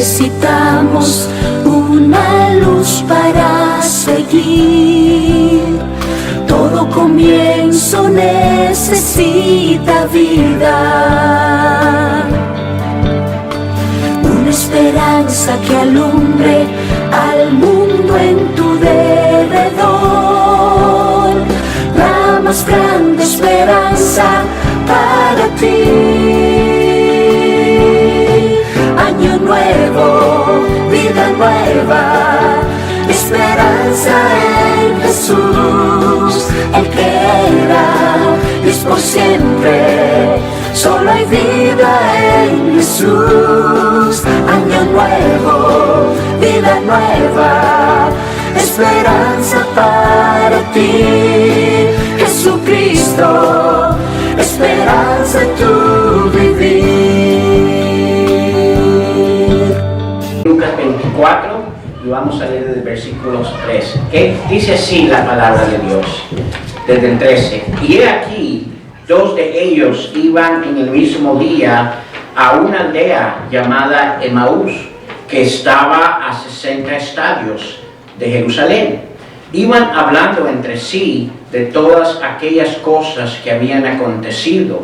necesitamos una luz para seguir. Todo comienzo necesita vida, una esperanza que alumbre al mundo en tu derredor, la más grande esperanza para ti. Año nuevo, vida nueva, esperanza en Jesús, el que era y es por siempre. Solo hay vida en Jesús. Año nuevo, vida nueva, esperanza para ti. Jesucristo, esperanza en tu vivir. Lucas 24, y vamos a leer desde versículos 13, que dice así la palabra de Dios, desde el 13. Y he aquí, dos de ellos iban en el mismo día a una aldea llamada Emaús, que estaba a 60 estadios de Jerusalén. Iban hablando entre sí de todas aquellas cosas que habían acontecido.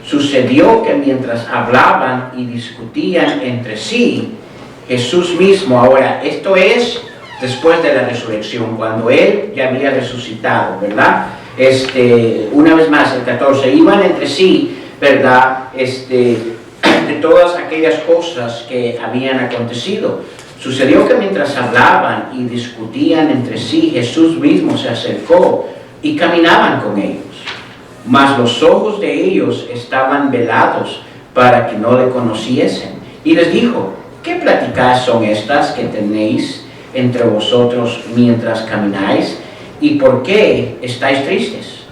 Sucedió que mientras hablaban y discutían entre sí, Jesús mismo, ahora esto es después de la resurrección, cuando Él ya había resucitado, ¿verdad? Una vez más, el 14, iban entre sí, ¿verdad? De todas aquellas cosas que habían acontecido. Sucedió que mientras hablaban y discutían entre sí, Jesús mismo se acercó y caminaban con ellos. Mas los ojos de ellos estaban velados para que no le conociesen. Y les dijo, ¿qué pláticas son estas que tenéis entre vosotros mientras camináis? ¿Y por qué estáis tristes?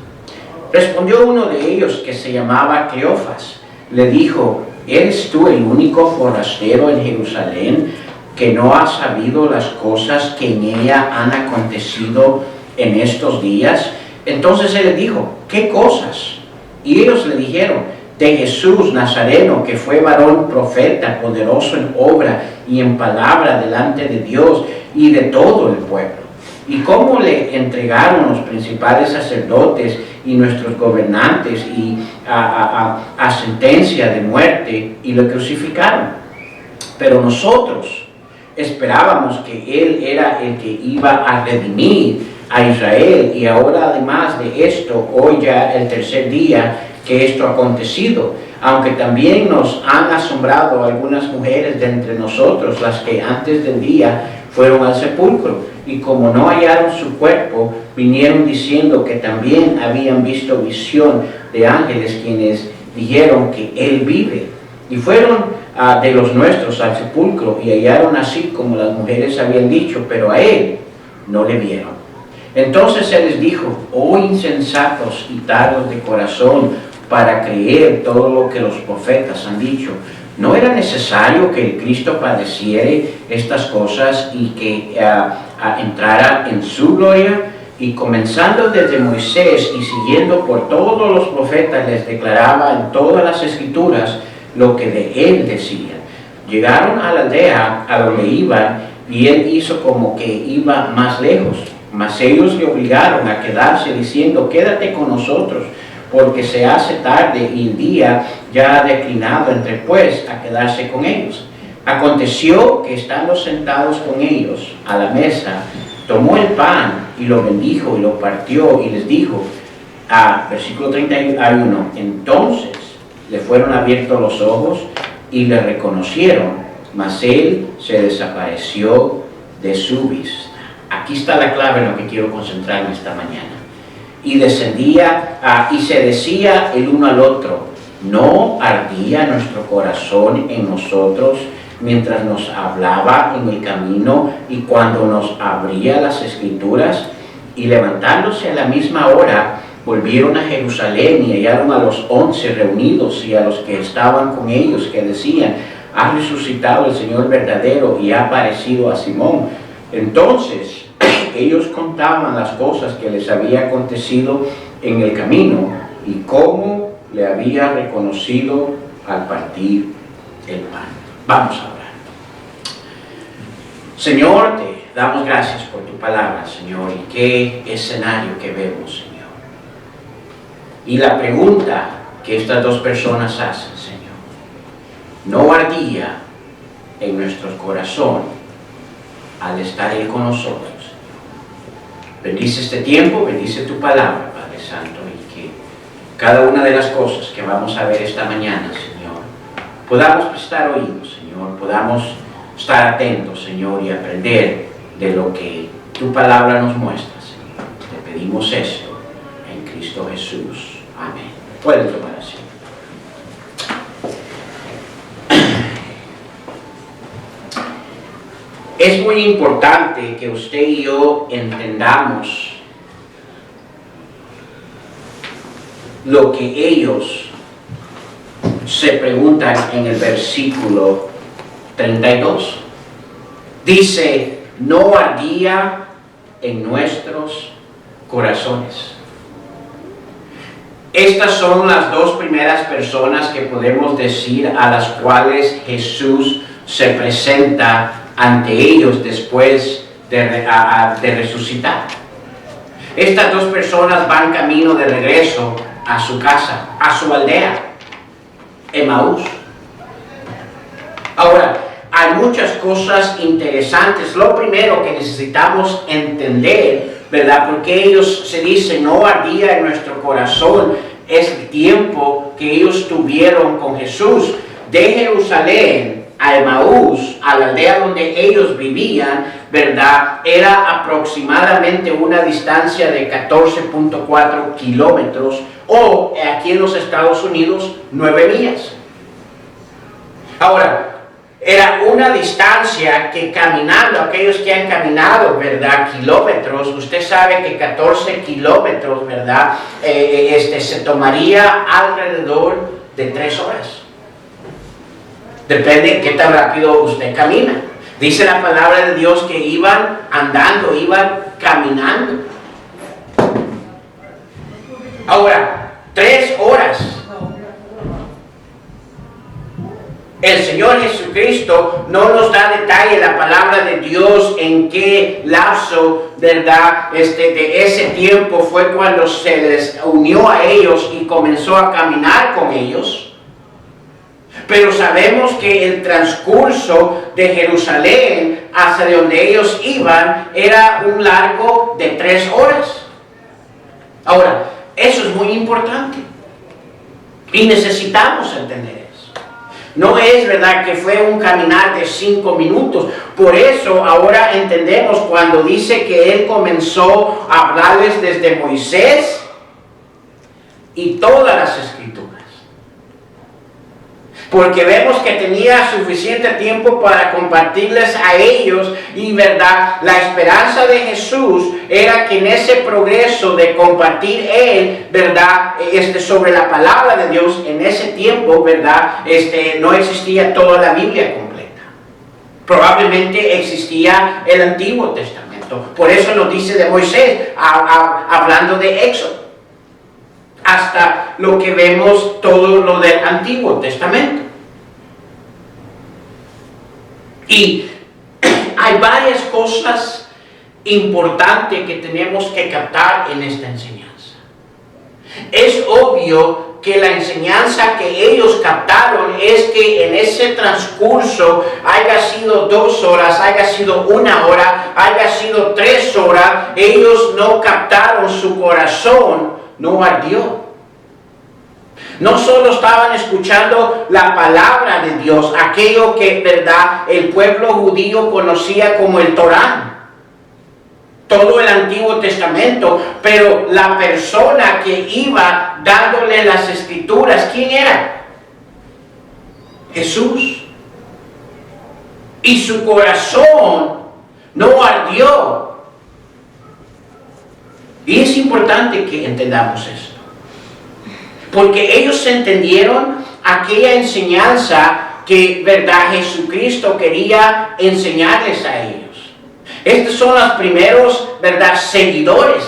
Respondió uno de ellos, que se llamaba Cleofas. Le dijo, ¿eres tú el único forastero en Jerusalén que no ha sabido las cosas que en ella han acontecido en estos días? Entonces él le dijo, ¿qué cosas? Y ellos le dijeron, de Jesús Nazareno, que fue varón profeta, poderoso en obra y en palabra delante de Dios y de todo el pueblo. Y cómo le entregaron los principales sacerdotes y nuestros gobernantes y a sentencia de muerte y lo crucificaron. Pero nosotros esperábamos que Él era el que iba a redimir a Israel, y ahora además de esto, hoy ya el tercer día que esto ha acontecido, aunque también nos han asombrado algunas mujeres de entre nosotros, las que antes del día fueron al sepulcro, y como no hallaron su cuerpo, vinieron diciendo que también habían visto visión de ángeles, quienes dijeron que Él vive. Y fueron de los nuestros al sepulcro y hallaron así como las mujeres habían dicho, pero a Él no le vieron. Entonces Él les dijo, oh insensatos y tardos de corazón, para creer todo lo que los profetas han dicho. ¿No era necesario que el Cristo padeciere estas cosas y que entrara en su gloria? Y comenzando desde Moisés y siguiendo por todos los profetas, les declaraba en todas las escrituras lo que de Él decía. Llegaron a la aldea a donde iban, y Él hizo como que iba más lejos. Mas ellos le obligaron a quedarse, diciendo, quédate con nosotros, porque se hace tarde y el día ya ha declinado. Entre pues a quedarse con ellos. Aconteció que estando sentados con ellos a la mesa, tomó el pan y lo bendijo y lo partió y les dijo, versículo 31, entonces le fueron abiertos los ojos y le reconocieron, mas él se desapareció de su vista. Aquí está la clave en lo que quiero concentrarme esta mañana. Y descendía y se decía el uno al otro, ¿no ardía nuestro corazón en nosotros mientras nos hablaba en el camino y cuando nos abría las escrituras? Y levantándose a la misma hora, volvieron a Jerusalén y hallaron a los 11 reunidos y a los que estaban con ellos, que decían, ha resucitado el Señor verdadero y ha aparecido a Simón. Entonces ellos contaban las cosas que les había acontecido en el camino y cómo le había reconocido al partir el pan. Vamos a orar. Señor, te damos gracias por tu palabra, Señor, y qué escenario que vemos, Señor. Y la pregunta que estas dos personas hacen, Señor, no ardía en nuestro corazón al estar Él con nosotros. Bendice este tiempo, bendice tu palabra, Padre Santo, y que cada una de las cosas que vamos a ver esta mañana, Señor, podamos prestar oídos, Señor, podamos estar atentos, Señor, y aprender de lo que tu palabra nos muestra, Señor. Te pedimos esto en Cristo Jesús. Amén. Pueden tomar asiento. Es muy importante que usted y yo entendamos lo que ellos se preguntan en el versículo 32. Dice, no ardía en nuestros corazones. Estas son las dos primeras personas que podemos decir a las cuales Jesús se presenta ante ellos después de resucitar. Estas dos personas van camino de regreso a su casa, a su aldea, Emaús. Ahora, hay muchas cosas interesantes. Lo primero que necesitamos entender, ¿verdad? Porque ellos se dicen, no ardía en nuestro corazón, es el tiempo que ellos tuvieron con Jesús. De Jerusalén a Emaús, a la aldea donde ellos vivían, ¿verdad? Era aproximadamente una distancia de 14.4 kilómetros, o aquí en los Estados Unidos, 9 millas. Ahora, era una distancia que caminando, aquellos que han caminado, ¿verdad?, kilómetros, usted sabe que 14 kilómetros, ¿verdad?, se tomaría alrededor de 3 horas. Depende de qué tan rápido usted camina. Dice la palabra de Dios que iban andando, iban caminando. Ahora, 3 horas. El Señor Jesucristo no nos da detalle la palabra de Dios en qué lapso, ¿verdad?, de ese tiempo fue cuando se les unió a ellos y comenzó a caminar con ellos. Pero sabemos que el transcurso de Jerusalén hacia donde ellos iban era un largo de 3 horas. Ahora, eso es muy importante y necesitamos entender eso. No es verdad que fue un caminar de 5 minutos. Por eso ahora entendemos cuando dice que Él comenzó a hablarles desde Moisés y todas las escrituras. Porque vemos que tenía suficiente tiempo para compartirles a ellos, y verdad, la esperanza de Jesús era que en ese progreso de compartir Él, verdad, sobre la palabra de Dios, en ese tiempo, verdad, no existía toda la Biblia completa. Probablemente existía el Antiguo Testamento. Por eso nos dice de Moisés, hablando de Éxodo, hasta lo que vemos todo lo del Antiguo Testamento. Y hay varias cosas importantes que tenemos que captar en esta enseñanza. Es obvio que la enseñanza que ellos captaron es que en ese transcurso, haya sido 2 horas, haya sido 1 hora, haya sido 3 horas, ellos no captaron, su corazón no ardió. No solo estaban escuchando la palabra de Dios, aquello que, verdad, el pueblo judío conocía como el Torán, todo el Antiguo Testamento, pero la persona que iba dándole las escrituras, ¿quién era? Jesús. Y su corazón no ardió. Y es importante que entendamos esto. Porque ellos entendieron aquella enseñanza que, verdad, Jesucristo quería enseñarles a ellos. Estos son los primeros, verdad, seguidores.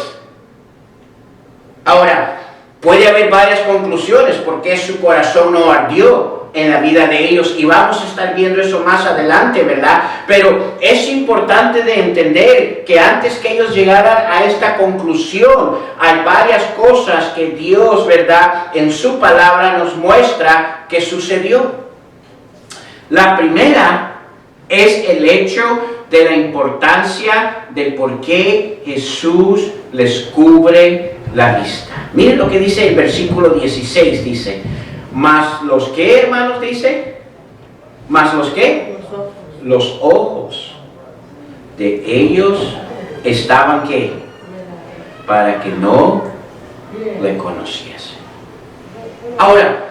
Ahora, puede haber varias conclusiones por qué su corazón no ardió. en la vida de ellos y vamos a estar viendo eso más adelante, ¿verdad? Pero es importante de entender que antes que ellos llegaran a esta conclusión, hay varias cosas que Dios, ¿verdad?, en su palabra nos muestra que sucedió. La primera es el hecho de la importancia de por qué Jesús les cubre la vista. Miren lo que dice el versículo 16, dice, ¿mas los qué, hermanos? Dice, ¿mas los qué? Los ojos de ellos estaban ¿qué? Para que no le conociesen. Ahora,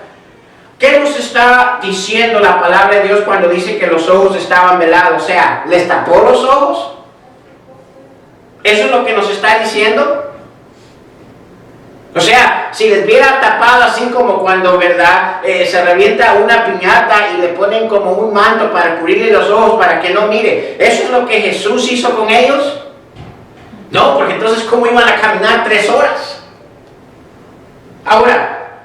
¿qué nos está diciendo la palabra de Dios cuando dice que los ojos estaban velados? O sea, ¿les tapó los ojos? ¿Eso es lo que nos está diciendo? O sea, si les hubiera tapado así como cuando, ¿verdad?, se revienta una piñata y le ponen como un manto para cubrirle los ojos para que no mire. ¿Eso es lo que Jesús hizo con ellos? No, porque entonces ¿cómo iban a caminar 3 horas? Ahora,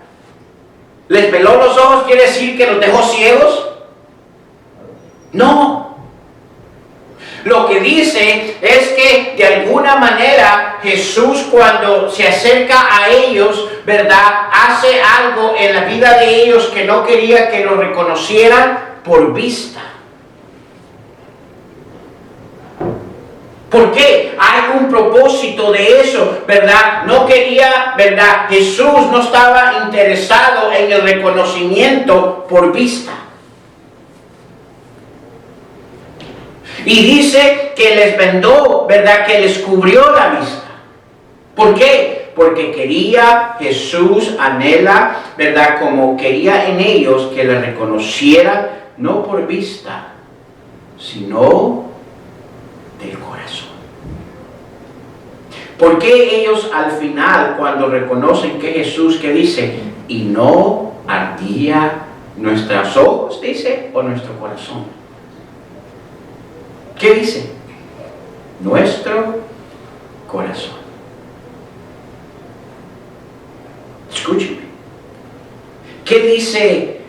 ¿les veló los ojos quiere decir que los dejó ciegos? No. Lo que dice es que de alguna manera Jesús, cuando se acerca a ellos, ¿verdad?, hace algo en la vida de ellos que no quería que lo reconocieran por vista. ¿Por qué? Hay un propósito de eso, ¿verdad? No quería, ¿verdad? Jesús no estaba interesado en el reconocimiento por vista. Y dice que les vendó, ¿verdad?, que les cubrió la vista. ¿Por qué? Porque quería, Jesús anhela, ¿verdad?, como quería en ellos que le reconocieran, no por vista, sino del corazón. ¿Por qué ellos al final, cuando reconocen que Jesús, que dice, y no ardía nuestros ojos, dice, o nuestro corazón? ¿Qué dice? Nuestro corazón. Escúcheme. ¿Qué dice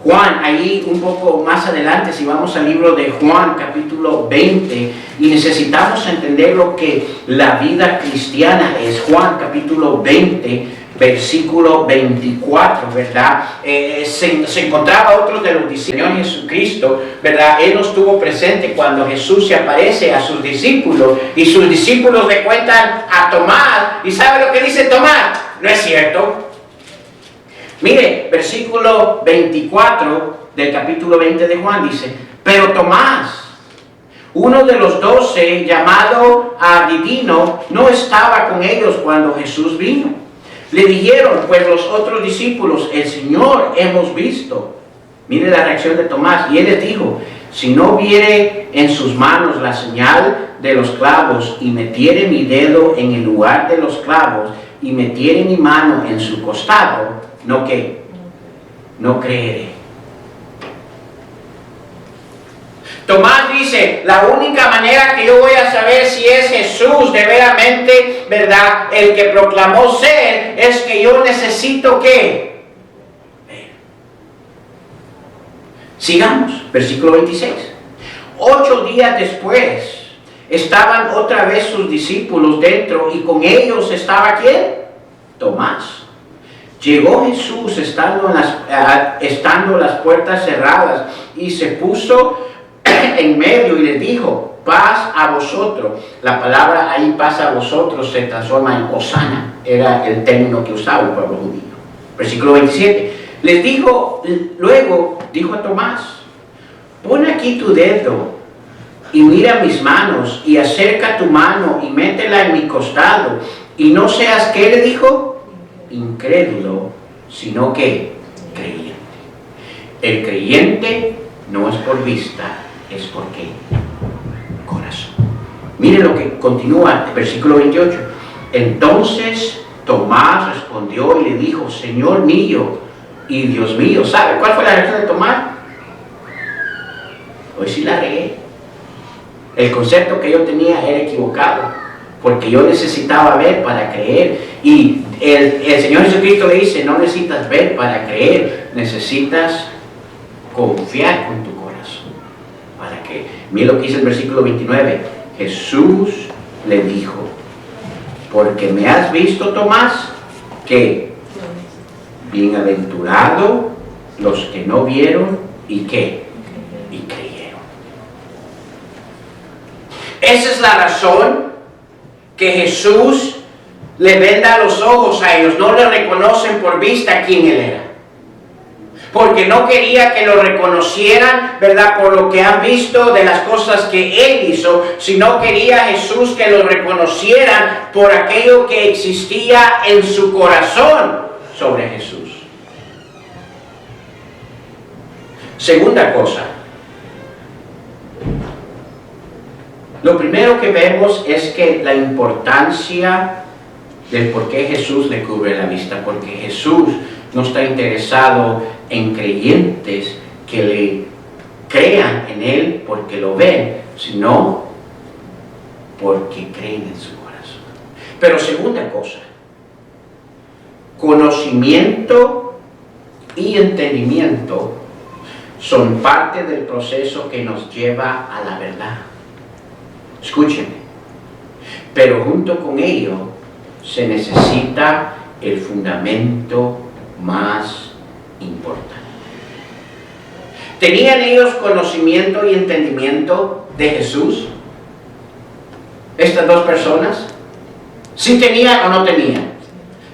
Juan? Ahí un poco más adelante, si vamos al libro de Juan, capítulo 20, y necesitamos entender lo que la vida cristiana es. Juan, capítulo 20, versículo 24, ¿verdad? Se encontraba otro de los discípulos de Jesucristo, ¿verdad? Él no estuvo presente cuando Jesús se aparece a sus discípulos y sus discípulos le cuentan a Tomás. ¿Y sabe lo que dice Tomás? No es cierto. Mire, versículo 24 del capítulo 20 de Juan dice, pero Tomás, uno de los 12, llamado Didimo, no estaba con ellos cuando Jesús vino. Le dijeron, pues, los otros discípulos, el Señor hemos visto. Mire la reacción de Tomás. Y él les dijo, si no viere en sus manos la señal de los clavos, y metiere mi dedo en el lugar de los clavos, y metiere mi mano en su costado, ¿no qué? No creeré. Tomás dice, la única manera que yo voy a saber si es Jesús de veramente, ¿verdad?, el que proclamó ser, es que yo necesito ¿qué? Ver. Sigamos, versículo 26. 8 días después, estaban otra vez sus discípulos dentro, y con ellos estaba ¿quién? Tomás. Llegó Jesús estando las puertas cerradas, y se puso en medio y les dijo, paz a vosotros. La palabra ahí, paz a vosotros, se transforma en Hosana, era el término que usaba el pueblo judío. Versículo 27, les dijo, luego dijo a Tomás, pon aquí tu dedo y mira mis manos, y acerca tu mano y métela en mi costado, y no seas, ¿qué le dijo? Incrédulo, sino que creyente. El creyente no es por vista, es porque corazón. Mire lo que continúa, versículo 28. Entonces Tomás respondió y le dijo, Señor mío y Dios mío. ¿Sabe cuál fue la reacción de Tomás? Hoy sí la regué. El concepto que yo tenía era equivocado, porque yo necesitaba ver para creer. Y el Señor Jesucristo le dice, no necesitas ver para creer, necesitas confiar con tu corazón. ¿Para qué? Mira lo que dice el versículo 29. Jesús le dijo, porque me has visto, Tomás, que bienaventurado los que no vieron y ¿qué? Y creyeron. Esa es la razón que Jesús le venda los ojos a ellos. No le reconocen por vista quién él era. Porque no quería que lo reconocieran, ¿verdad? Por lo que han visto de las cosas que él hizo, sino quería Jesús que lo reconocieran por aquello que existía en su corazón sobre Jesús. Segunda cosa. Lo primero que vemos es que la importancia del por qué Jesús le cubre la vista, porque Jesús no está interesado en creyentes que le crean en Él porque lo ven, sino porque creen en su corazón. Pero segunda cosa, conocimiento y entendimiento son parte del proceso que nos lleva a la verdad. Escúchenme, pero junto con ello se necesita el fundamento más importante. ¿Tenían ellos conocimiento y entendimiento de Jesús? ¿Estas dos personas? ¿Sí tenían o no tenían?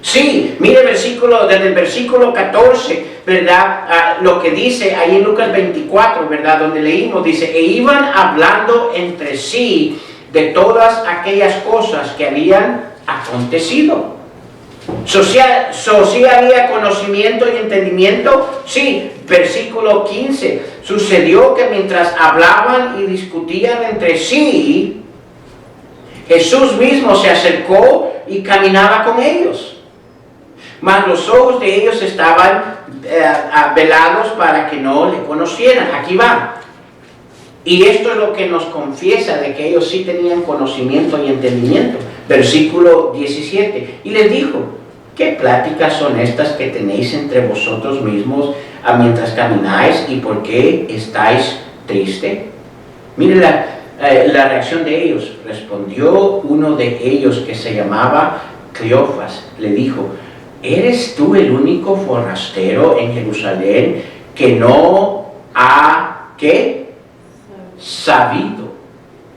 Sí, mire desde el versículo 14, ¿verdad? Lo que dice ahí en Lucas 24, ¿verdad? Donde leímos, dice, e iban hablando entre sí de todas aquellas cosas que habían acontecido. ¿Sí había conocimiento y entendimiento? Sí, versículo 15, sucedió que mientras hablaban y discutían entre sí, Jesús mismo se acercó y caminaba con ellos. Mas los ojos de ellos estaban velados para que no le conocieran. Aquí va. Y esto es lo que nos confiesa de que ellos sí tenían conocimiento y entendimiento. Versículo 17. Y les dijo, ¿qué pláticas son estas que tenéis entre vosotros mismos mientras camináis? ¿Y por qué estáis tristes? Miren la reacción de ellos. Respondió uno de ellos que se llamaba Cleofas. Le dijo, ¿eres tú el único forastero en Jerusalén que no ha, ¿qué? Sabido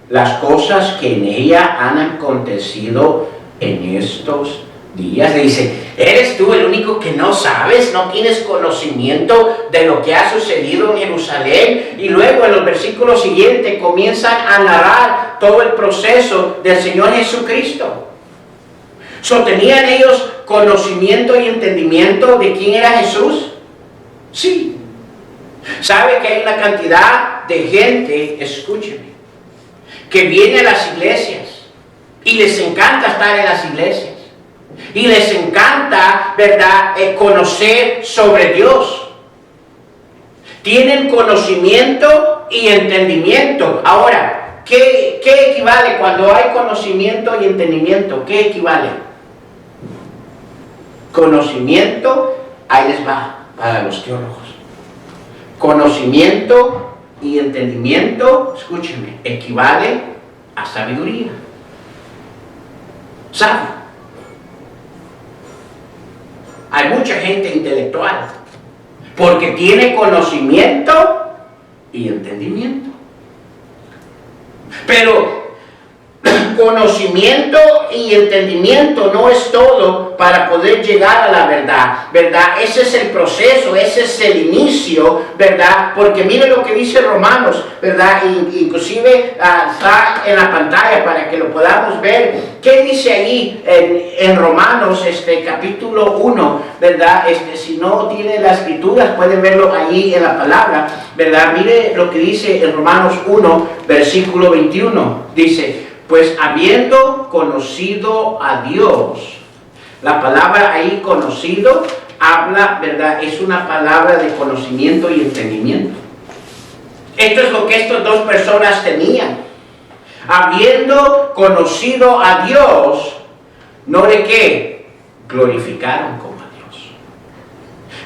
las cosas que en ella han acontecido en estos días? Le dice, ¿eres tú el único que no sabes, no tienes conocimiento de lo que ha sucedido en Jerusalén? Y luego en los versículos siguientes comienzan a narrar todo el proceso del Señor Jesucristo. ¿Tenían ellos conocimiento y entendimiento de quién era Jesús? Sí. ¿Sabe que hay una cantidad de gente, escúcheme, que viene a las iglesias y les encanta estar en las iglesias y les encanta, ¿verdad?, conocer sobre Dios? Tienen conocimiento y entendimiento. Ahora, ¿qué equivale cuando hay conocimiento y entendimiento? ¿Qué equivale? Conocimiento, ahí les va para los teólogos. Conocimiento y entendimiento, escúchenme, equivale a sabiduría. Sabio. Hay mucha gente intelectual porque tiene conocimiento y entendimiento. Pero conocimiento y entendimiento no es todo para poder llegar a la verdad, ¿verdad? Ese es el proceso, ese es el inicio, ¿verdad? Porque mire lo que dice Romanos, ¿verdad? Inclusive está en la pantalla para que lo podamos ver. ¿Qué dice ahí en Romanos, capítulo 1, ¿verdad? Si no tiene las escrituras, pueden verlo allí en la palabra, ¿verdad? Mire lo que dice en Romanos 1, versículo 21. Dice, pues habiendo conocido a Dios, la palabra ahí conocido habla, ¿verdad? Es una palabra de conocimiento y entendimiento. Esto es lo que estas dos personas tenían. Habiendo conocido a Dios, ¿no de qué? Glorificaron como a Dios.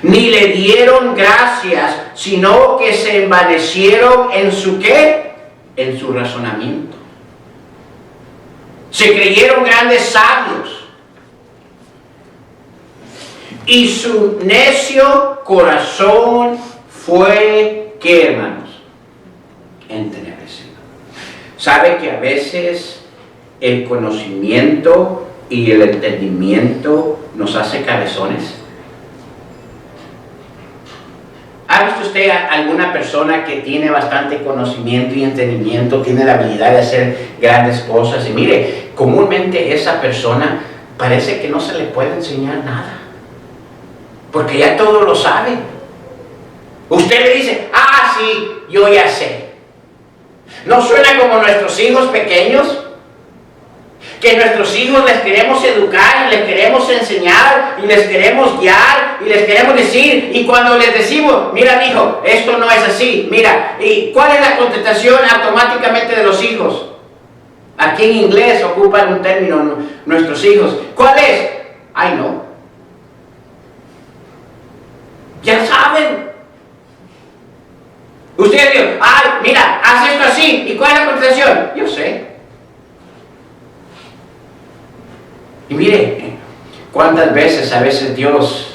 ni le dieron gracias, sino que se envanecieron en su ¿qué? En su razonamiento. Se creyeron grandes sabios. Y su necio corazón fue, ¿qué, hermanos? Entenebrecido. ¿Sabe que a veces el conocimiento y el entendimiento nos hace cabezones? ¿Ha visto usted a alguna persona que tiene bastante conocimiento y entendimiento, tiene la habilidad de hacer grandes cosas? Y mire, comúnmente esa persona parece que no se le puede enseñar nada, porque ya todo lo sabe. Usted le dice, ah, sí, yo ya sé. ¿No suena como nuestros hijos pequeños? Que nuestros hijos les queremos educar y les queremos enseñar y les queremos guiar y les queremos decir, y cuando les decimos, mira hijo, esto no es así, mira, ¿y cuál es la contestación automáticamente de los hijos? Aquí en inglés ocupan un término nuestros hijos. ¿Cuál es? Ay, no. Ya saben. Usted dice, ay, mira, haz esto así, ¿y cuál es la contestación? Yo sé. Y mire, cuántas veces a veces Dios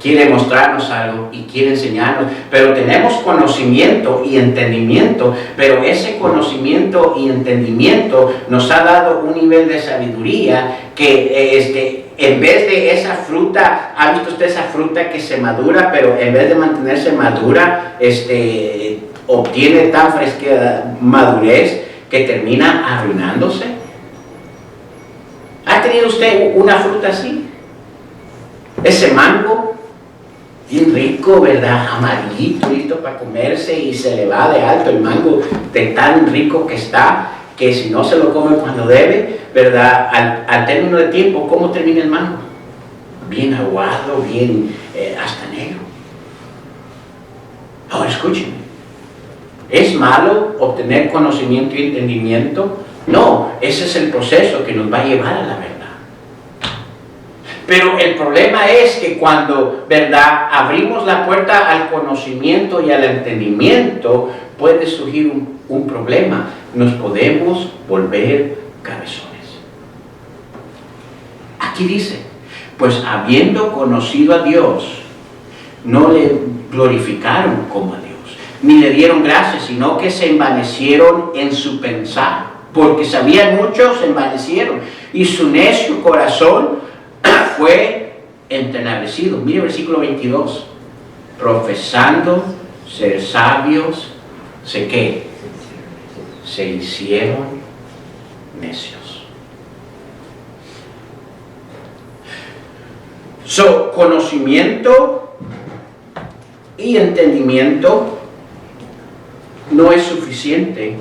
quiere mostrarnos algo y quiere enseñarnos, pero tenemos conocimiento y entendimiento, pero ese conocimiento y entendimiento nos ha dado un nivel de sabiduría que en vez de esa fruta, ¿ha visto usted esa fruta que se madura, pero en vez de mantenerse madura, obtiene tan fresca madurez que termina arruinándose? ¿Ha tenido usted una fruta así? Ese mango, bien rico, ¿verdad? Amarillito, listo para comerse, y se le va de alto el mango de tan rico que está, que si no se lo come cuando debe, ¿verdad? Al término de tiempo, ¿cómo termina el mango? Bien aguado, bien, hasta negro. Ahora escúcheme. ¿Es malo obtener conocimiento y entendimiento? No, ese es el proceso que nos va a llevar a la verdad. Pero el problema es que cuando, ¿verdad?, abrimos la puerta al conocimiento y al entendimiento, puede surgir un problema. Nos podemos volver cabezones. Aquí dice, pues habiendo conocido a Dios, no le glorificaron como a Dios, ni le dieron gracias, sino que se envanecieron en su pensar. Porque sabían mucho, se envanecieron, y su necio corazón fue entenebrecido. Mire el versículo 22. Profesando ser sabios, ¿qué? Se hicieron necios. Conocimiento y entendimiento no es suficiente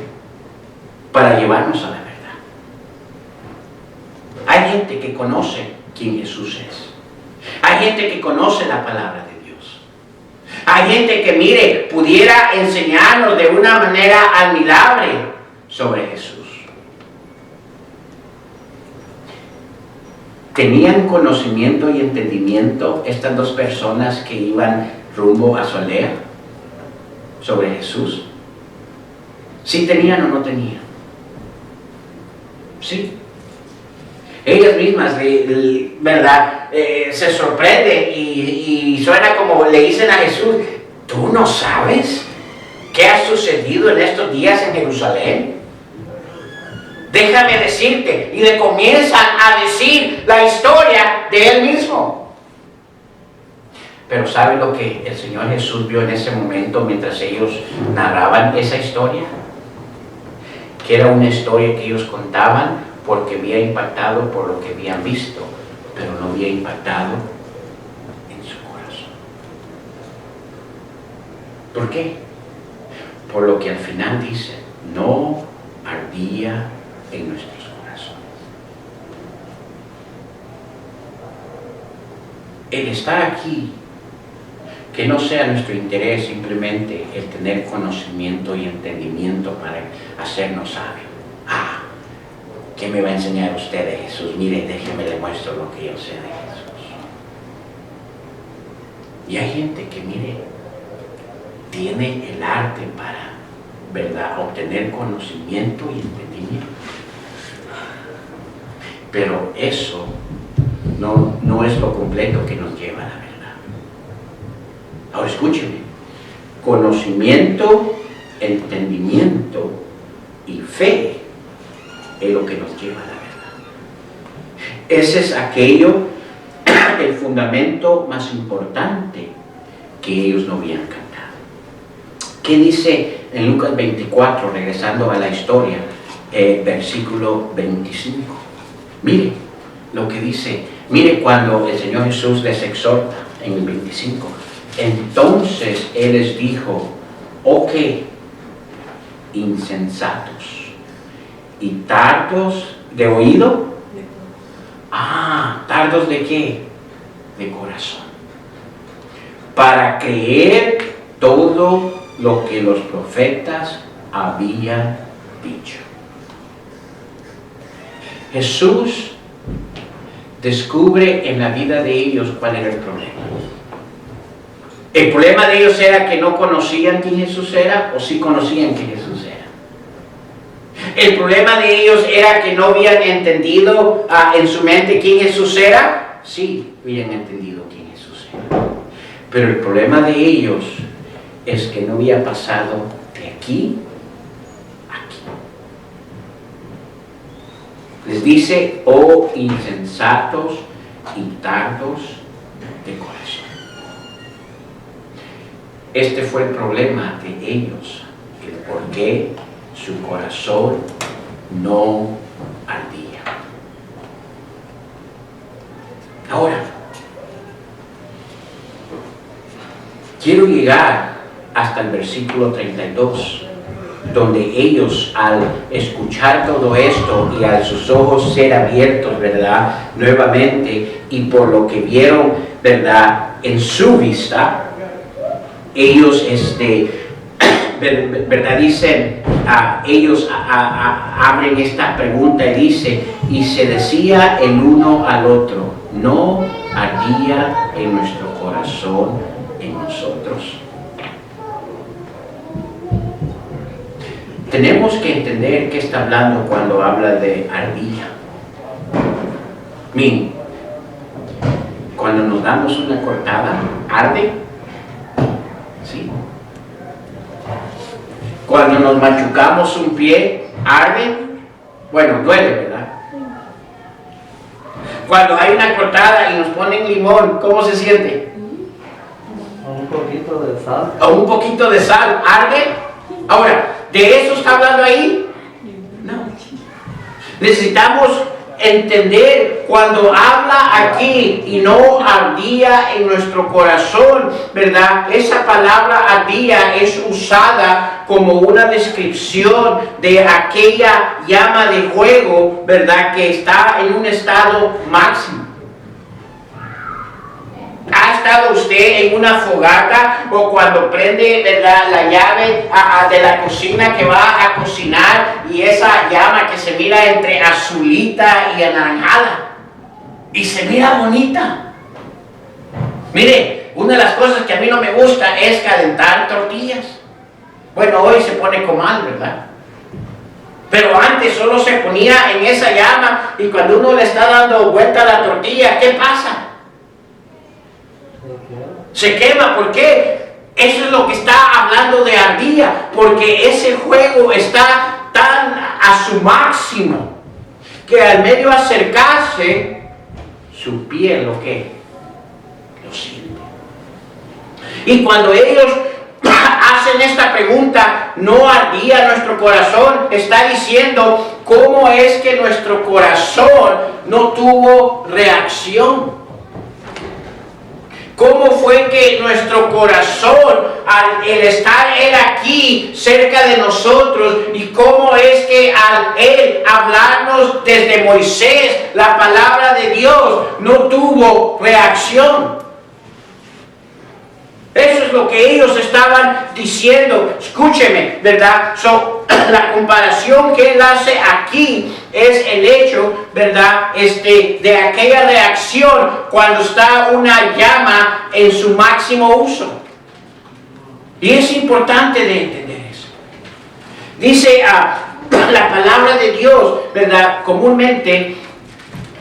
para llevarnos a la verdad. Hay gente que conoce quién Jesús es. Hay gente que conoce la palabra de Dios. Hay gente que, mire, pudiera enseñarnos de una manera admirable sobre Jesús. ¿Tenían conocimiento y entendimiento estas dos personas que iban rumbo a su aldea sobre Jesús? ¿Sí tenían o no tenían? Sí. Ellas mismas, ¿verdad? Se sorprenden y suena como le dicen a Jesús, ¿tú no sabes qué ha sucedido en estos días en Jerusalén? Déjame decirte. Y le comienzan a decir la historia de él mismo. Pero ¿sabe lo que el Señor Jesús vio en ese momento mientras ellos narraban esa historia? Que era una historia que ellos contaban porque había impactado por lo que habían visto, pero no había impactado en su corazón. ¿Por qué? Por lo que al final dice, no ardía en nuestros corazones. El estar aquí, que no sea nuestro interés simplemente el tener conocimiento y entendimiento para hacernos sabios. ¿Qué me va a enseñar usted de Jesús? Mire, déjeme le muestro lo que yo sé de Jesús. Y hay gente que, mire, tiene el arte para, ¿verdad?, obtener conocimiento y entendimiento. Pero eso no es lo completo que nos lleva a la verdad. Ahora escúcheme, conocimiento, entendimiento y fe es lo que nos lleva a la verdad. Ese es aquello, el fundamento más importante que ellos no habían cantado. ¿Qué dice en Lucas 24, regresando a la historia, versículo 25? Mire lo que dice, mire cuando el Señor Jesús les exhorta en el 25. Entonces Él les dijo, oh qué insensatos y tardos de oído. ¿Tardos de qué? De corazón. Para creer todo lo que los profetas habían dicho. Jesús descubre en la vida de ellos cuál era el problema. El problema de ellos era que no conocían quién Jesús era, o sí conocían quién Jesús era. El problema de ellos era que no habían entendido en su mente quién Jesús era. Sí, habían entendido quién Jesús era. Pero el problema de ellos es que no había pasado de aquí a aquí. Les dice, oh insensatos y tardos de corazón. Este fue el problema de ellos, el por qué su corazón no ardía. Ahora, quiero llegar hasta el versículo 32, donde ellos, al escuchar todo esto y a sus ojos ser abiertos, ¿verdad?, nuevamente, y por lo que vieron, ¿verdad?, en su vista, ellos, ¿verdad?, dicen, ellos abren esta pregunta y dice, y se decía el uno al otro, ¿no ardía en nuestro corazón en nosotros? Tenemos que entender qué está hablando cuando habla de ardilla. Miren, cuando nos damos una cortada, arde. ¿Sí? Cuando nos machucamos un pie, arde. Bueno, duele, ¿verdad? Cuando hay una cortada y nos ponen limón, ¿cómo se siente? Un poquito de sal. O un poquito de sal, arde. Ahora, ¿de eso está hablando ahí? No. Necesitamos entender cuando habla aquí y no ardía en nuestro corazón, ¿verdad? Esa palabra ardía es usada como una descripción de aquella llama de fuego, ¿verdad?, que está en un estado máximo. ¿Ha estado usted en una fogata o cuando prende, ¿verdad?, la llave de la cocina que va a cocinar y esa llama que se mira entre azulita y anaranjada y se mira bonita? Mire, una de las cosas que a mí no me gusta es calentar tortillas. Bueno, hoy se pone comal, ¿verdad? Pero antes solo se ponía en esa llama y cuando uno le está dando vuelta a la tortilla, ¿qué pasa? Se quema. ¿Por qué? Eso es lo que está hablando de ardía, porque ese fuego está tan a su máximo que al medio acercarse, su piel lo siente. Y cuando ellos hacen esta pregunta, ¿no ardía nuestro corazón?, está diciendo, ¿cómo es que nuestro corazón no tuvo reacción? ¿Cómo fue que nuestro corazón, al estar Él aquí cerca de nosotros, y cómo es que al Él hablarnos desde Moisés, la palabra de Dios, no tuvo reacción? Eso es lo que ellos estaban diciendo. Escúcheme, ¿verdad? la comparación que él hace aquí es el hecho, ¿verdad? De aquella reacción cuando está una llama en su máximo uso. Y es importante de entender eso. Dice la palabra de Dios, ¿verdad? Comúnmente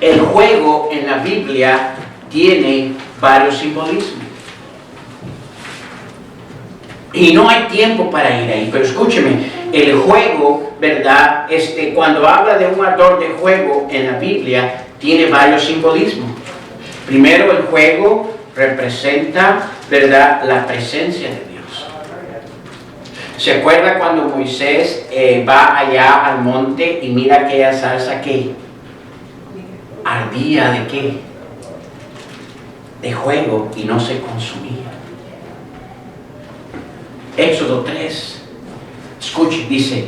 el juego en la Biblia tiene varios simbolismos. Y no hay tiempo para ir ahí, pero escúcheme, el juego, ¿verdad? Cuando habla de un ardor de juego en la Biblia, tiene varios simbolismos. Primero, el juego representa, ¿verdad?, la presencia de Dios. ¿Se acuerda cuando Moisés va allá al monte y mira aquella salsa que ardía de qué? De juego y no se consumía? Éxodo 3, escuche, dice: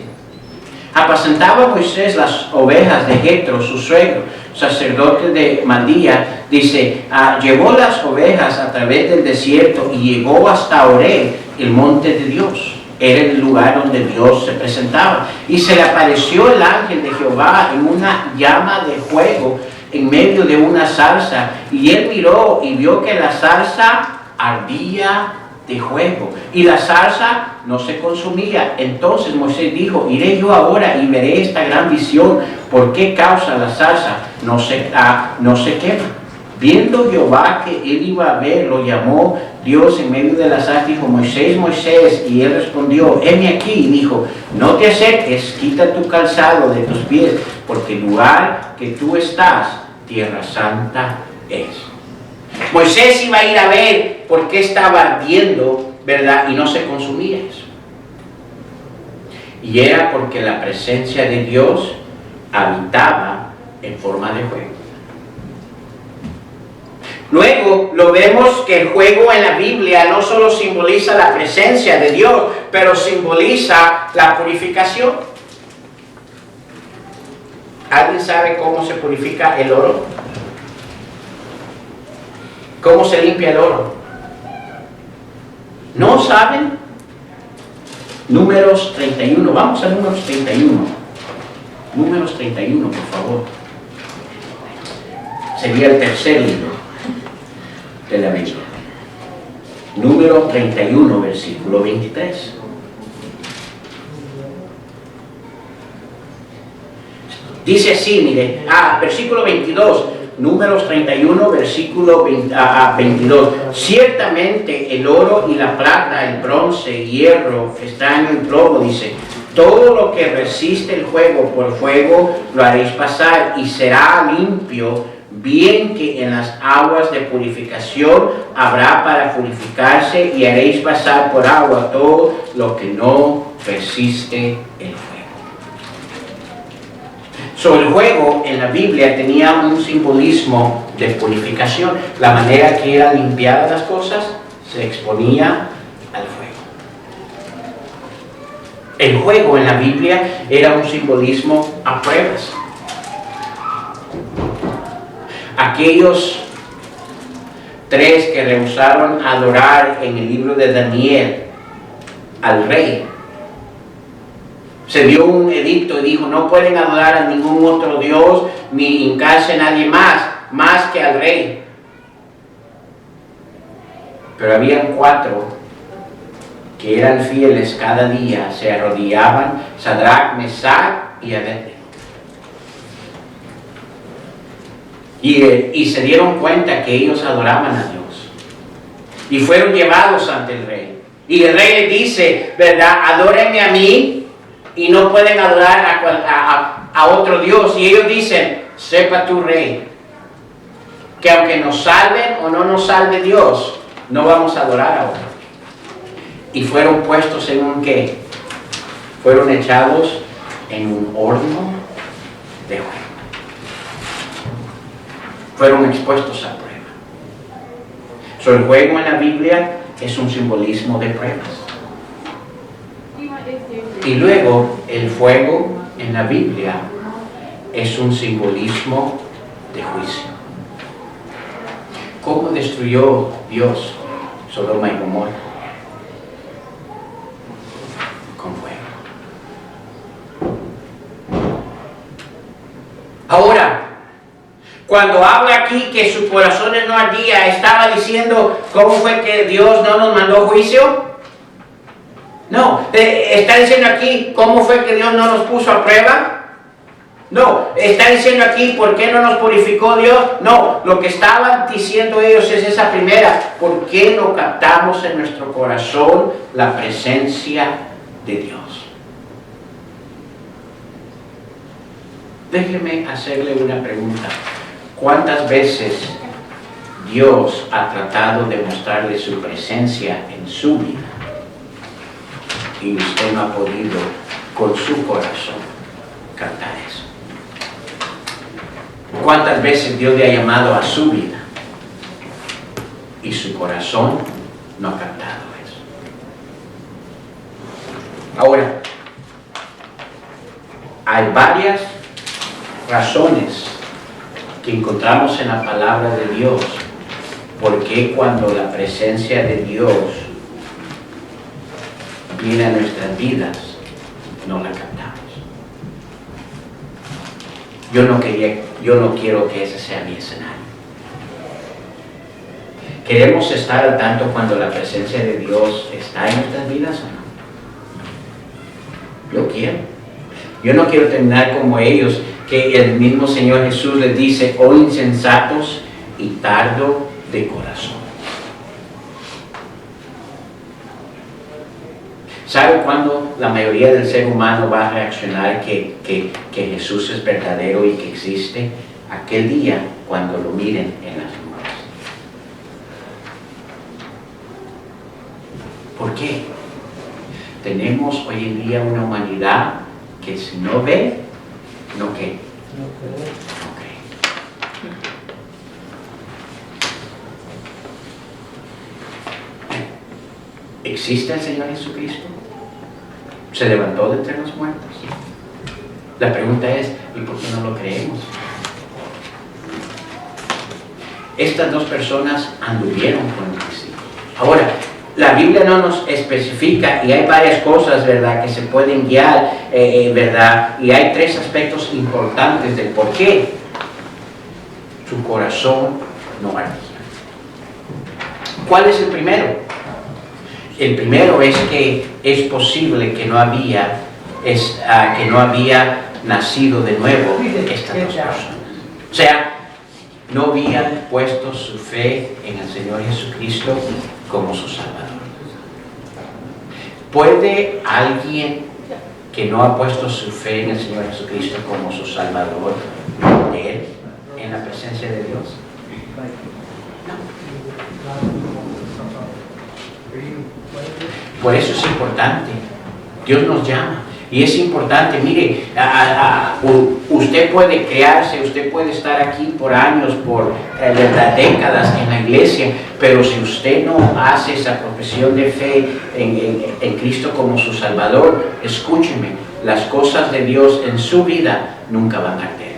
apacentaba Moisés las ovejas de Jetro, su suegro, sacerdote de Madía. Dice, llevó las ovejas a través del desierto y llegó hasta Horeb, el monte de Dios. Era el lugar donde Dios se presentaba. Y se le apareció el ángel de Jehová en una llama de fuego en medio de una zarza. Y él miró y vio que la zarza ardía de fuego y la zarza no se consumía. Entonces Moisés dijo: iré yo ahora y veré esta gran visión, ¿por qué causa la zarza no se quema? Viendo Jehová que él iba a ver, lo llamó Dios en medio de la zarza, dijo: Moisés, Moisés. Y él respondió: heme aquí. Y dijo: no te acerques, quita tu calzado de tus pies, porque el lugar que tú estás, tierra santa es. Moisés iba a ir a ver por qué estaba ardiendo, ¿verdad? Y no se consumía eso. Y era porque la presencia de Dios habitaba en forma de fuego. Luego lo vemos que el fuego en la Biblia no solo simboliza la presencia de Dios, pero simboliza la purificación. ¿Alguien sabe cómo se purifica el oro? ¿Cómo se limpia el oro? ¿No saben? Números 31. Vamos a Números 31. Números 31, por favor. Sería el tercer libro de la Biblia. Número 31, versículo 23. Dice así, mire, versículo 22. Números 31, versículo 22. Ciertamente el oro y la plata, el bronce, hierro, estaño y plomo, dice, todo lo que resiste el fuego, por fuego lo haréis pasar y será limpio, bien que en las aguas de purificación habrá para purificarse, y haréis pasar por agua todo lo que no resiste el fuego. El fuego en la Biblia tenía un simbolismo de purificación. La manera que eran limpiadas las cosas se exponía al fuego. El fuego en la Biblia era un simbolismo a pruebas. Aquellos 3 que rehusaron adorar en el libro de Daniel al rey, se dio un edicto y dijo: no pueden adorar a ningún otro Dios ni hincarse a nadie más que al rey. Pero habían 4 que eran fieles cada día, se arrodillaban: Sadrach, Mesach y Abednego. Y se dieron cuenta que ellos adoraban a Dios. Y fueron llevados ante el rey. Y el rey les dice, ¿verdad? Adórenme a mí, y no pueden adorar a otro Dios. Y ellos dicen: sepa tu rey, que aunque nos salven o no nos salve Dios, no vamos a adorar a otro. Y fueron puestos en un ¿qué? Fueron echados en un horno de fuego. Fueron expuestos a prueba. El fuego en la Biblia es un simbolismo de pruebas. Y luego el fuego en la Biblia es un simbolismo de juicio. ¿Cómo destruyó Dios Sodoma y Gomorra? Con fuego. Cuando habla aquí que sus corazones no ardían, ¿estaba diciendo cómo fue que Dios no nos mandó juicio? No. ¿Está diciendo aquí cómo fue que Dios no nos puso a prueba? No. ¿Está diciendo aquí por qué no nos purificó Dios? No. Lo que estaban diciendo ellos es esa primera. ¿Por qué no captamos en nuestro corazón la presencia de Dios? Déjeme hacerle una pregunta. ¿Cuántas veces Dios ha tratado de mostrarle su presencia en su vida y usted no ha podido con su corazón captar eso? ¿Cuántas veces Dios le ha llamado a su vida y su corazón no ha captado eso? Ahora, hay varias razones que encontramos en la palabra de Dios porque cuando la presencia de Dios viene a nuestras vidas no la captamos. Yo no quiero que ese sea mi escenario. ¿Queremos estar al tanto cuando la presencia de Dios está en nuestras vidas o no? Yo quiero. Yo no quiero terminar como ellos, que el mismo Señor Jesús les dice, oh insensatos y tardo de corazón. ¿Sabe cuándo la mayoría del ser humano va a reaccionar que Jesús es verdadero y que existe? Aquel día cuando lo miren en las nubes. ¿Por qué? Tenemos hoy en día una humanidad que si no ve, no qué. No cree. ¿Existe el Señor Jesucristo? ¿Se levantó de entre los muertos? La pregunta es, ¿y por qué no lo creemos? Estas dos personas anduvieron con Cristo. Ahora, la Biblia no nos especifica y hay varias cosas, ¿verdad?, que se pueden guiar, ¿verdad? Y hay tres aspectos importantes del por qué su corazón no ardía. ¿Cuál es el primero? El primero es que es posible que no había nacido de nuevo estas dos personas. O sea, no habían puesto su fe en el Señor Jesucristo como su Salvador. ¿Puede alguien que no ha puesto su fe en el Señor Jesucristo como su Salvador creer en la presencia de Dios? Por eso es importante. Dios nos llama. Y es importante, mire, usted puede crearse, usted puede estar aquí por años, por décadas en la iglesia, pero si usted no hace esa profesión de fe en Cristo como su Salvador, escúcheme, las cosas de Dios en su vida nunca van a arder.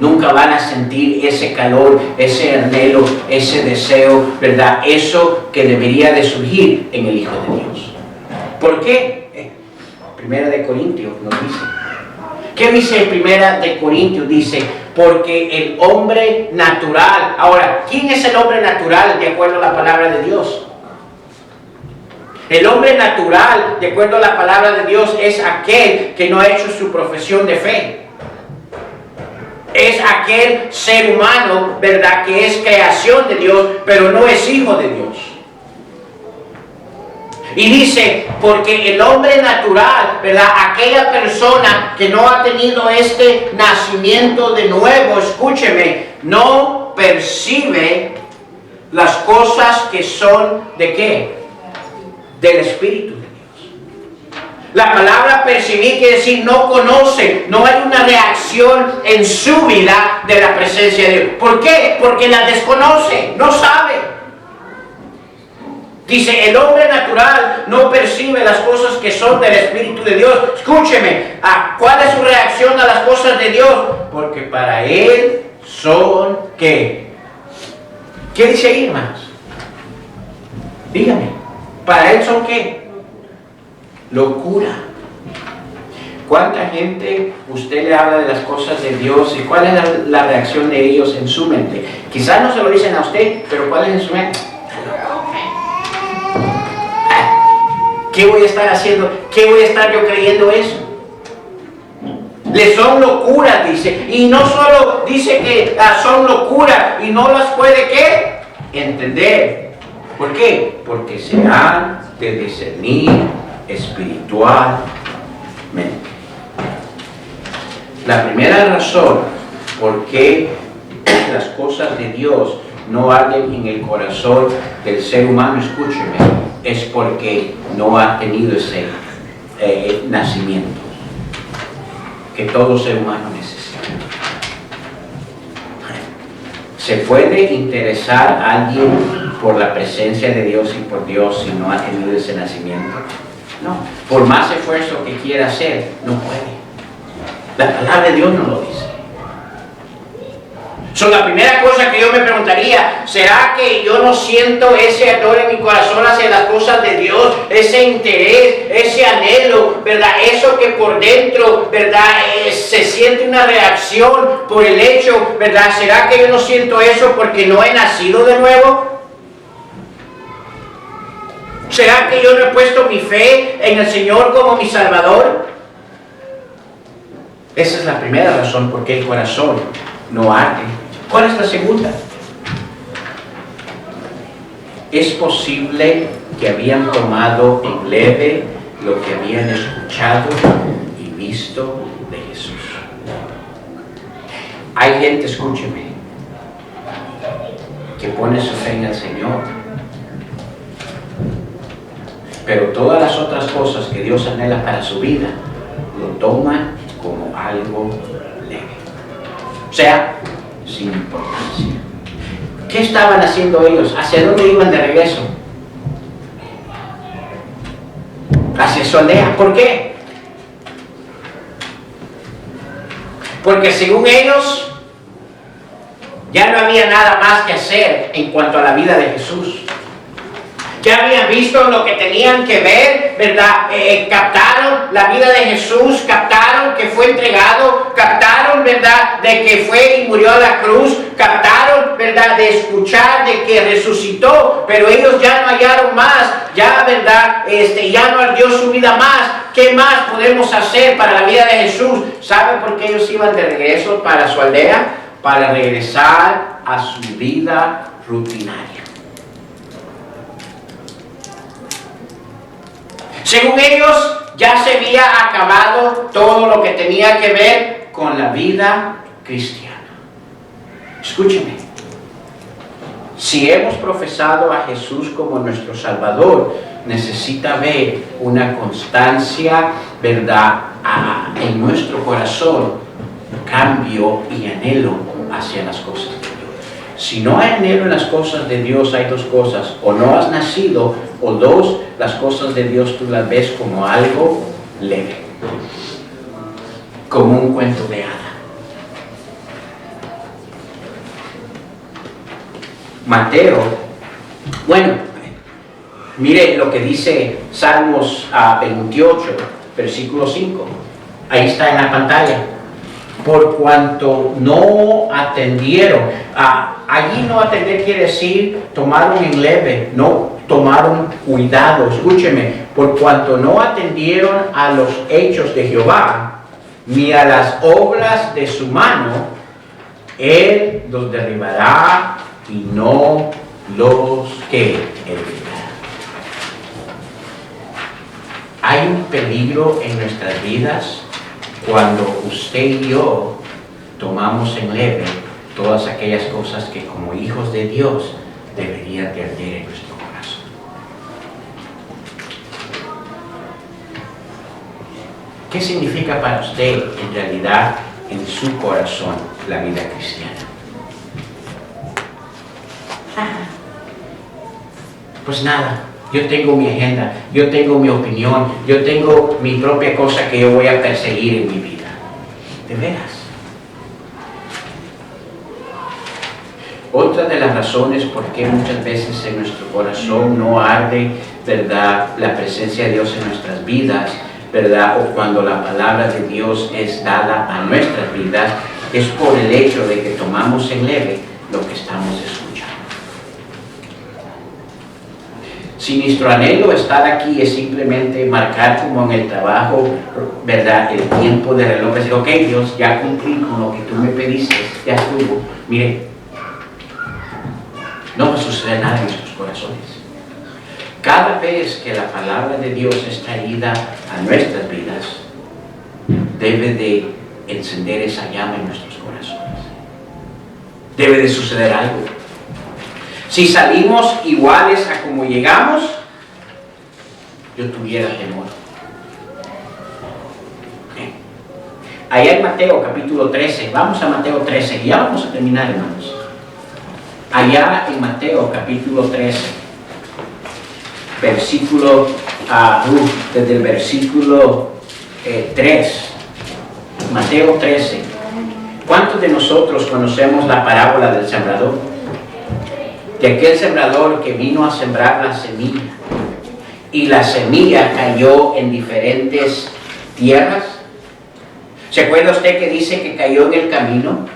Nunca van a sentir ese calor, ese anhelo, ese deseo, ¿verdad? Eso que debería de surgir en el Hijo de Dios. ¿Por qué? Primera de Corintios nos dice. ¿Qué dice Primera de Corintios? Dice, porque el hombre natural. Ahora, ¿quién es el hombre natural de acuerdo a la palabra de Dios? El hombre natural, de acuerdo a la palabra de Dios, es aquel que no ha hecho su profesión de fe. Es aquel ser humano, ¿verdad?, que es creación de Dios, pero no es hijo de Dios. Y dice, porque el hombre natural, ¿verdad?, aquella persona que no ha tenido este nacimiento de nuevo, escúcheme, no percibe las cosas que son, ¿de qué? Del Espíritu de Dios. La palabra percibir quiere decir no conoce, no hay una reacción en su vida de la presencia de Dios. ¿Por qué? Porque la desconoce, no sabe. Dice, el hombre natural no percibe las cosas que son del Espíritu de Dios. Escúcheme, ¿cuál es su reacción a las cosas de Dios? Porque para él son, ¿qué? ¿Qué dice ahí, hermanos? Dígame, ¿para él son qué? Locura. ¿Cuánta gente usted le habla de las cosas de Dios y cuál es la reacción de ellos en su mente? Quizás no se lo dicen a usted, pero ¿cuál es en su mente? ¿Qué voy a estar haciendo? ¿Qué voy a estar yo creyendo eso? Le son locuras, dice. Y no solo dice que son locuras y no las puede, ¿qué? Entender. ¿Por qué? Porque se han de discernir espiritualmente. La primera razón por qué las cosas de Dios no arden en el corazón del ser humano, escúcheme, es porque no ha tenido ese nacimiento que todo ser humano necesita. ¿Se puede interesar a alguien por la presencia de Dios y por Dios si no ha tenido ese nacimiento? No. Por más esfuerzo que quiera hacer, no puede. La palabra de Dios no lo dice. La primera cosa que yo me preguntaría, ¿será que yo no siento ese ardor en mi corazón hacia las cosas de Dios? Ese interés, ese anhelo, ¿verdad? Eso que por dentro, ¿verdad? Se siente una reacción por el hecho, ¿verdad? ¿Será que yo no siento eso porque no he nacido de nuevo? ¿Será que yo no he puesto mi fe en el Señor como mi Salvador? Esa es la primera razón por qué el corazón no arde. ¿Cuál es la segunda? Es posible que habían tomado en leve lo que habían escuchado y visto de Jesús. Hay gente, escúcheme, que pone su fe en el Señor, pero todas las otras cosas que Dios anhela para su vida lo toman como algo leve. O sea, sin importancia. ¿Qué estaban haciendo ellos? ¿Hacia dónde iban de regreso? Hacia su aldea. ¿Por qué? Porque según ellos ya no había nada más que hacer en cuanto a la vida de Jesús. Ya habían visto lo que tenían que ver, ¿verdad? Captaron la vida de Jesús, captaron que fue entregado, captaron, ¿verdad?, de que fue y murió a la cruz, captaron, ¿verdad?, de escuchar de que resucitó, pero ellos ya no hallaron más, ya, ¿verdad?, ya no ardió su vida más. ¿Qué más podemos hacer para la vida de Jesús? ¿Saben por qué ellos iban de regreso para su aldea? Para regresar a su vida rutinaria. Según ellos, ya se había acabado todo lo que tenía que ver con la vida cristiana. Escúcheme, si hemos profesado a Jesús como nuestro Salvador, necesita ver una constancia, ¿verdad?, en nuestro corazón, cambio y anhelo hacia las cosas de Dios. Si no hay anhelo en las cosas de Dios, hay dos cosas: o no has nacido, o dos, las cosas de Dios tú las ves como algo leve, como un cuento de hada. Mateo, bueno, mire lo que dice Salmos 28, versículo 5. Ahí está en la pantalla. Por cuanto no atendieron, allí no atender quiere decir tomaron en leve, no tomaron cuidado. Escúcheme, por cuanto no atendieron a los hechos de Jehová, ni a las obras de su mano, Él los derribará y no los que edificará. Hay un peligro en nuestras vidas cuando usted y yo tomamos en leve todas aquellas cosas que como hijos de Dios deberían de arder en nuestro corazón. ¿Qué significa para usted en realidad en su corazón la vida cristiana? Pues nada. Yo tengo mi agenda, yo tengo mi opinión, yo tengo mi propia cosa que yo voy a perseguir en mi vida. ¿De veras? Otra de las razones por qué muchas veces en nuestro corazón no arde, ¿verdad?, la presencia de Dios en nuestras vidas, ¿verdad? O cuando la palabra de Dios es dada a nuestras vidas, es por el hecho de que tomamos en leve lo que estamos escuchando. Si nuestro anhelo estar aquí es simplemente marcar como en el trabajo, ¿verdad?, el tiempo de reloj, decir, ok, Dios, ya cumplí con lo que tú me pediste, ya estuvo. Mire, no va a suceder nada en nuestros corazones. Cada vez que la palabra de Dios es traída a nuestras vidas, debe de encender esa llama en nuestros corazones. Debe de suceder algo. Si salimos iguales a como llegamos, yo tuviera temor. Allá en Mateo capítulo 13, vamos a Mateo 13, y ya vamos a terminar, hermanos. Allá en Mateo capítulo 13, versículo, desde el versículo 3, Mateo 13. ¿Cuántos de nosotros conocemos la parábola del sembrador? De aquel sembrador que vino a sembrar la semilla, y la semilla cayó en diferentes tierras. ¿Se acuerda usted que dice que cayó en el camino?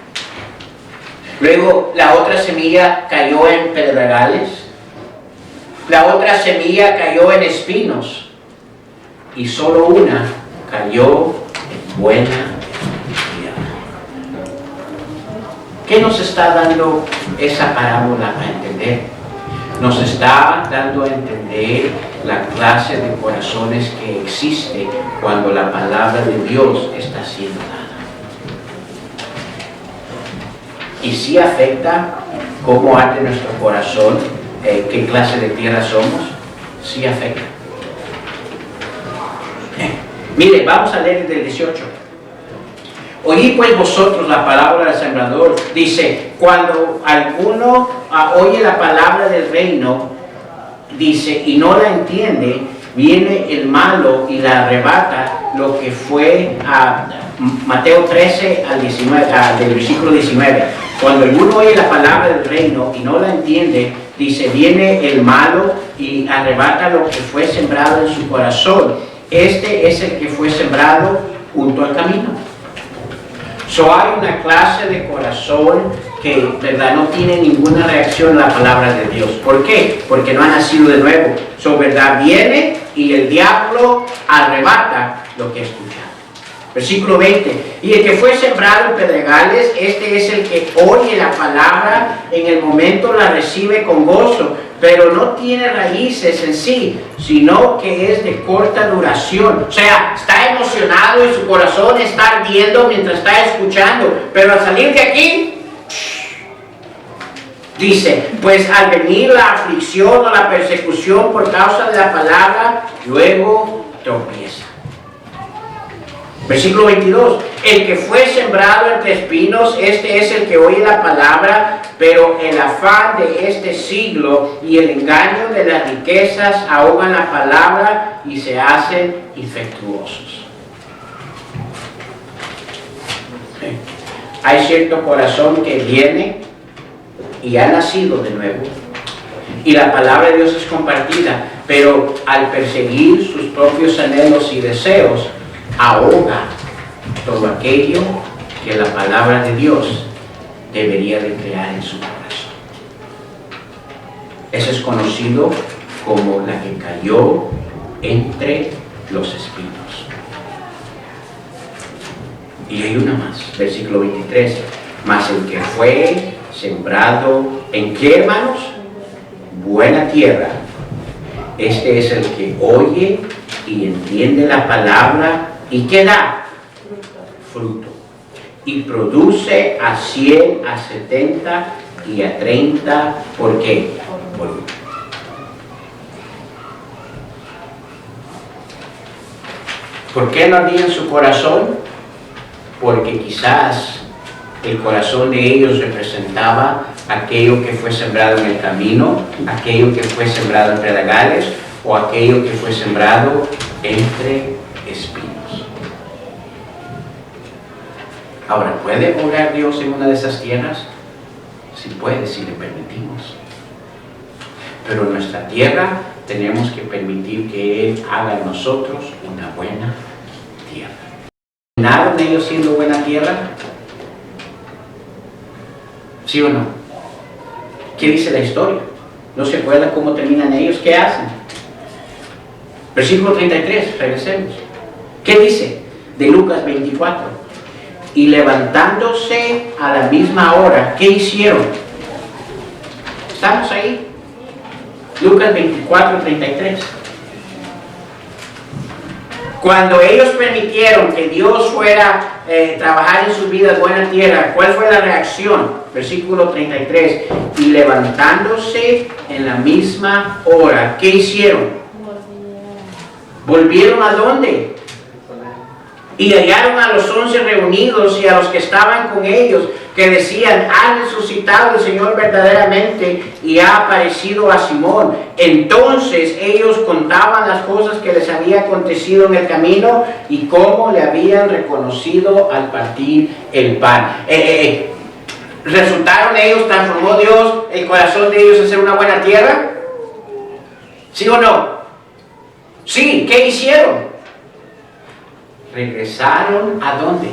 Luego la otra semilla cayó en pedregales, la otra semilla cayó en espinos, y solo una cayó en buena tierra. ¿Qué nos está dando esa parábola a entender? Nos está dando a entender la clase de corazones que existe cuando la palabra de Dios está siendo dada. Y sí afecta cómo arde nuestro corazón, qué clase de tierra somos, sí afecta. Mire, vamos a leer desde el 18. Oí pues vosotros la palabra del sembrador. Dice, cuando alguno oye la palabra del reino, dice, y no la entiende, viene el malo y la arrebata, lo que fue a Mateo 13 al 19, del versículo 19. Cuando alguno oye la palabra del reino y no la entiende, dice, viene el malo y arrebata lo que fue sembrado en su corazón. Este es el que fue sembrado junto al camino. Hay una clase de corazón que, ¿verdad?, no tiene ninguna reacción a la palabra de Dios. ¿Por qué? Porque no ha nacido de nuevo. ¿Verdad? Viene y el diablo arrebata lo que escucha. Versículo 20. Y el que fue sembrado en pedregales, este es el que oye la palabra, en el momento la recibe con gozo, pero no tiene raíces en sí, sino que es de corta duración. O sea, está emocionado y su corazón está ardiendo mientras está escuchando, pero al salir de aquí, dice, pues al venir la aflicción o la persecución por causa de la palabra, luego tropieza. Versículo 22. El que fue sembrado entre espinos, este es el que oye la palabra, pero el afán de este siglo y el engaño de las riquezas ahogan la palabra y se hacen infructuosos. Hay cierto corazón que viene y ha nacido de nuevo, y la palabra de Dios es compartida, pero al perseguir sus propios anhelos y deseos, ahoga todo aquello que la palabra de Dios debería de crear en su corazón. Eso es conocido como la que cayó entre los espinos. Y hay una más, versículo 23. Mas el que fue sembrado, ¿en qué, hermanos? Buena tierra. Este es el que oye y entiende la palabra. ¿Y qué da? Fruto. Y produce a 100, a 70 y a 30. ¿Por qué? Por uno. ¿Por qué no ardía en su corazón? Porque quizás el corazón de ellos representaba aquello que fue sembrado en el camino, aquello que fue sembrado en pedregales o aquello que fue sembrado entre espinos. Ahora, ¿puede obrar Dios en una de esas tierras? Sí puede, si le permitimos. Pero nuestra tierra tenemos que permitir que Él haga en nosotros una buena tierra. ¿Terminaron ellos siendo buena tierra? ¿Sí o no? ¿Qué dice la historia? ¿No se acuerdan cómo terminan ellos? ¿Qué hacen? Versículo 33, regresemos. ¿Qué dice de Lucas 24? Y levantándose a la misma hora, ¿qué hicieron? ¿Estamos ahí? Lucas 24, 33. Cuando ellos permitieron que Dios fuera trabajar en sus vidas buena tierra, ¿cuál fue la reacción? Versículo 33. Y levantándose en la misma hora, ¿qué hicieron? ¿Volvieron a dónde? Y hallaron a los 11 reunidos y a los que estaban con ellos, que decían: ha resucitado el Señor verdaderamente y ha aparecido a Simón. Entonces ellos contaban las cosas que les había acontecido en el camino y cómo le habían reconocido al partir el pan. ¿Resultaron ellos, transformó Dios el corazón de ellos a ser una buena tierra? ¿Sí o no? Sí. ¿Qué hicieron? Regresaron ¿a dónde?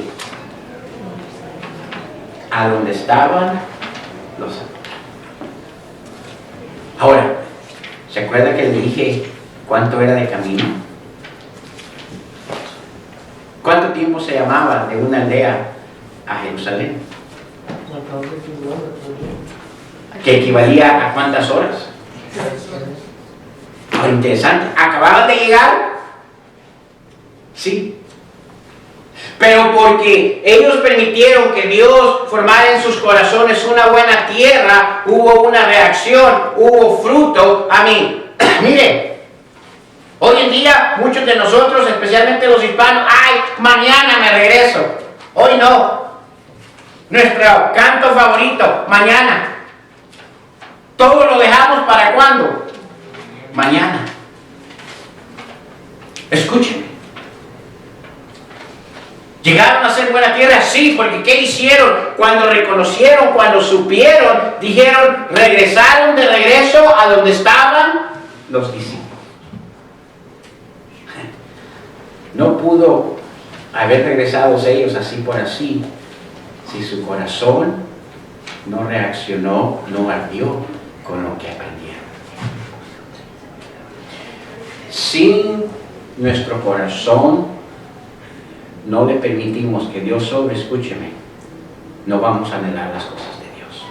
A donde estaban los... Ahora, ¿se acuerda que le dije cuánto era de camino? ¿Cuánto tiempo se llamaba de una aldea a Jerusalén? ¿Que equivalía a cuántas horas? Oh, interesante. ¿Acababan de llegar? Sí. Pero porque ellos permitieron que Dios formara en sus corazones una buena tierra, hubo una reacción, hubo fruto. A mí, mire, hoy en día muchos de nosotros, especialmente los hispanos, ¡ay, mañana me regreso! Hoy no. Nuestro canto favorito, mañana. Todo lo dejamos ¿para cuándo? Mañana. Escúcheme. ¿Llegaron a ser buena tierra? Sí, porque ¿qué hicieron? Cuando reconocieron, cuando supieron, dijeron, regresaron de regreso a donde estaban los discípulos. No pudo haber regresado ellos así por así, si su corazón no reaccionó, no ardió con lo que aprendieron. Sin nuestro corazón no le permitimos que Dios sobre, escúcheme, no vamos a anhelar las cosas de Dios.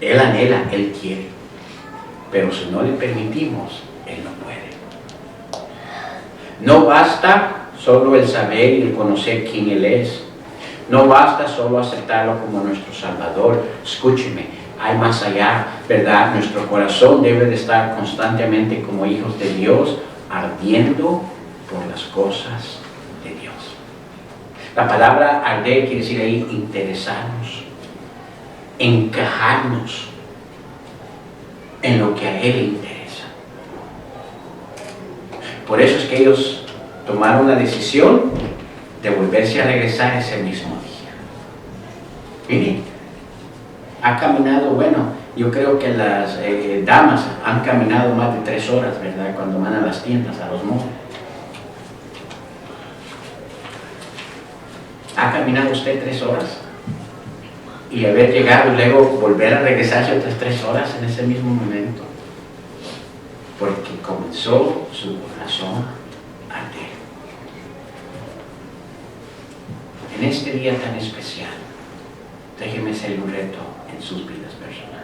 Él anhela, Él quiere, pero si no le permitimos, Él no puede. No basta solo el saber y el conocer quién Él es. No basta solo aceptarlo como nuestro Salvador. Escúcheme, hay más allá, ¿verdad? Nuestro corazón debe de estar constantemente como hijos de Dios, ardiendo por las cosas de Dios. La palabra arder quiere decir ahí interesarnos, encajarnos en lo que a Él le interesa. Por eso es que ellos tomaron la decisión de volverse a regresar ese mismo día. Miren, ha caminado, bueno, yo creo que las damas han caminado más de 3 horas, ¿verdad? Cuando van a las tiendas, a los malls. ¿Ha caminado usted 3 horas? Y haber llegado y luego volver a regresarse otras 3 horas en ese mismo momento. Porque comenzó su corazón a arder. En este día tan especial, déjeme hacer un reto en sus vidas personales.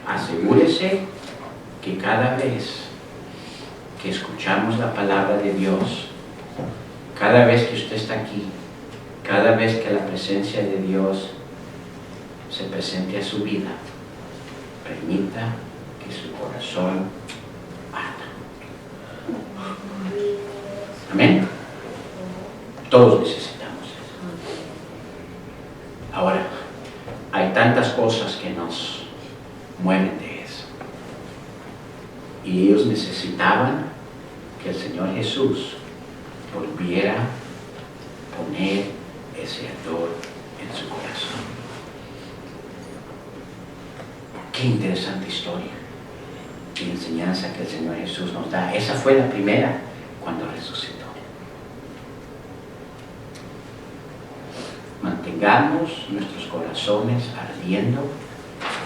Asegúrese que cada vez que escuchamos la palabra de Dios, cada vez que usted está aquí, cada vez que la presencia de Dios se presente a su vida, permita que su corazón arda. Amén. Todos necesitamos eso. Ahora, hay tantas cosas que nos mueven de eso. Y ellos necesitaban que el Señor Jesús volviera a poner ese ardor en su corazón. Qué interesante historia. y enseñanza que el Señor Jesús nos da. Esa fue la primera cuando resucitó. Mantengamos nuestros corazones ardiendo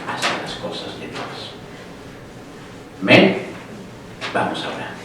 hacia las cosas de Dios. Amén. Vamos a orar.